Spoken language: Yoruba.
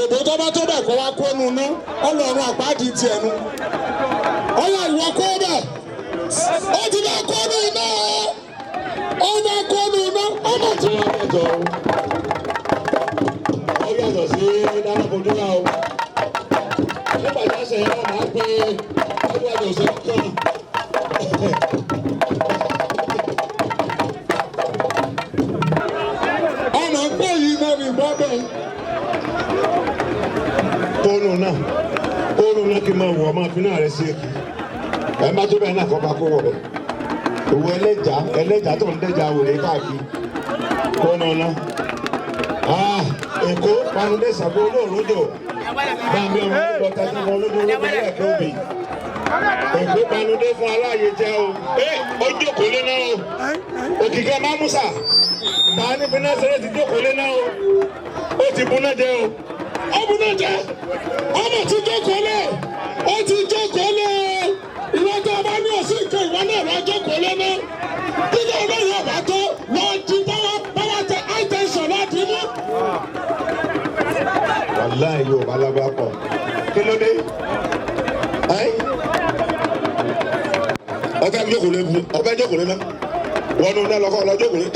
èbó tó bá tó bẹ̀ kó wá kó nu ná ọlọ́run àpáàdì tiẹ̀ nu ọyà ìwọ kó bẹ̀ ó ti bá kó nu iná ó bá kó nu iná ọmọ tí wọ́n bẹ̀ jọ ó yàtọ̀ sí dáná fojú náà o nígbà tí a ṣe yẹn máa ń pè é ọdún àjọ òṣèlú kan. ọmọ pé yìí náà mi gbọ́ bẹ́ẹ̀. kóònù náà kí n máa wọ̀ máa fi náà rẹ̀ sí èkì ẹ̀ má tó bẹ́ẹ̀ náà kọ́ bá kó wọ̀ bẹ́ẹ̀. òwò ẹlẹ́jà tó ń dẹ́jà wòlé káàkiri kóònù náà. èkó panudé sàbó olóòrójò bàmí ọmọ ọgbọ tẹsán wọn lójú owó bẹ́ẹ̀ ẹ̀kọ́ òbí. èkó panudé fún aláàyè jẹ́ o. ó jókòó lé náà o. òkìkẹ́ mámúsà ta ní bí náà sẹ́rẹ́ ti jókòó lé náà o. ó ti buná jẹ o. ó buná jẹ ọmọ ti jókòó lé ó ti jókòó lé ìwọ tó o bá ní òsì nǹkan ìwọ náà lọ jókòó lé náà. dídá olóyè ọ̀bá tó wọ́n ti báwa tẹ àìtẹ́sán láti mú. wàláì yóò bá lábá pọ̀ kí ló dé? ọ̀gá mi jókòó lé bu ọ̀gá jókòó lé náà wọ́n nu náà lọ́kọ́ lọ jókòó lé.